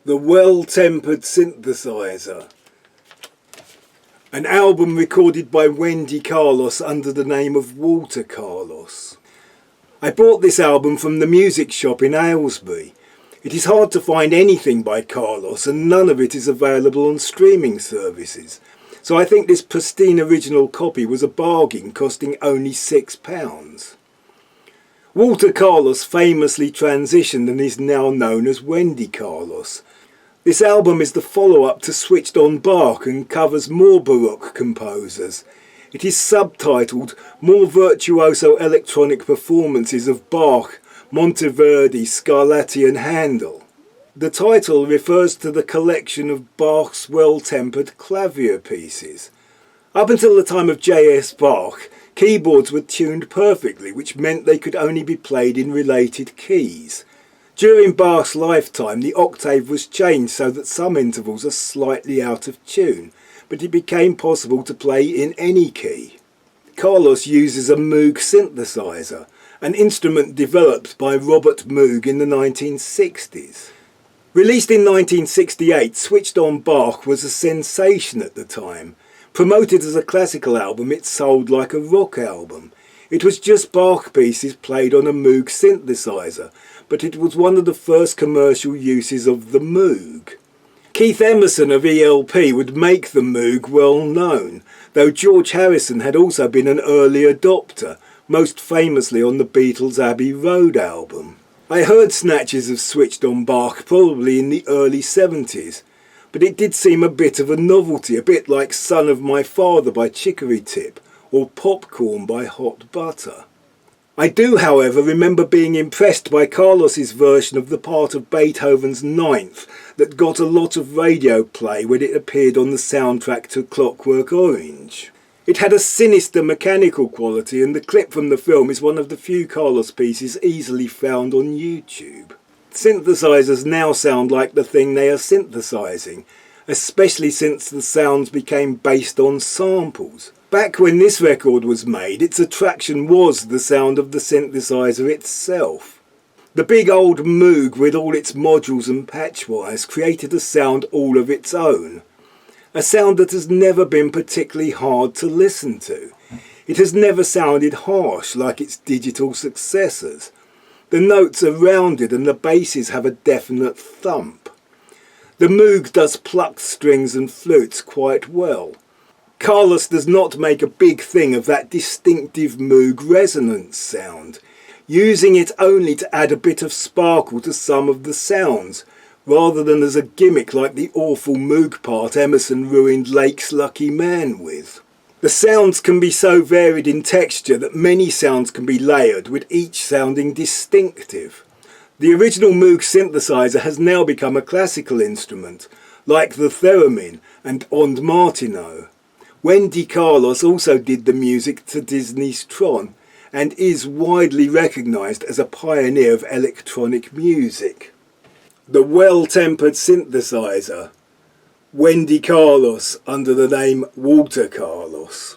The Well-Tempered Synthesizer, an album recorded by Wendy Carlos under the name of Walter Carlos. I bought this album from the music shop in Aylesbury. It is hard to find anything by Carlos and none of it is available on streaming services. So I think this pristine original copy was a bargain, costing only £6. Walter Carlos famously transitioned and is now known as Wendy Carlos. This album is the follow-up to Switched On Bach and covers more baroque composers. It is subtitled More Virtuoso Electronic Performances of Bach, Monteverdi, Scarlatti and Handel. The title refers to the collection of Bach's well-tempered clavier pieces. Up until the time of JS Bach, keyboards were tuned perfectly, which meant they could only be played in related keys. During Bach's lifetime, the octave was changed so that some intervals are slightly out of tune, but it became possible to play in any key. Carlos uses a Moog synthesizer, an instrument developed by Robert Moog in the 1960s. Released in 1968, Switched On Bach was a sensation at the time. Promoted as a classical album, it sold like a rock album. It was just Bach pieces played on a Moog synthesizer, but it was one of the first commercial uses of the Moog. Keith Emerson of ELP would make the Moog well known, though George Harrison had also been an early adopter, most famously on the Beatles' Abbey Road album. I heard snatches of Switched On Bach probably in the early 70s, but it did seem a bit of a novelty, a bit like Son of My Father by Chicory Tip or Popcorn by Hot Butter. I do, however, remember being impressed by Carlos's version of the part of Beethoven's Ninth that got a lot of radio play when it appeared on the soundtrack to Clockwork Orange. It had a sinister mechanical quality, and the clip from the film is one of the few Carlos pieces easily found on YouTube. Synthesizers now sound like the thing they are synthesizing, especially since the sounds became based on samples. Back when this record was made, its attraction was the sound of the synthesizer itself. The big old Moog with all its modules and patch wires created a sound all of its own. A sound that has never been particularly hard to listen to. It has never sounded harsh like its digital successors. The notes are rounded and the basses have a definite thump. The Moog does plucked strings and flutes quite well. Carlos does not make a big thing of that distinctive Moog resonance sound, using it only to add a bit of sparkle to some of the sounds, rather than as a gimmick like the awful Moog part Emerson ruined Lake's Lucky Man with. The sounds can be so varied in texture that many sounds can be layered, with each sounding distinctive. The original Moog synthesizer has now become a classical instrument, like the theremin and Ond Martino. Wendy Carlos also did the music to Disney's Tron and is widely recognised as a pioneer of electronic music. The Well-Tempered Synthesizer, Wendy Carlos under the name Walter Carlos.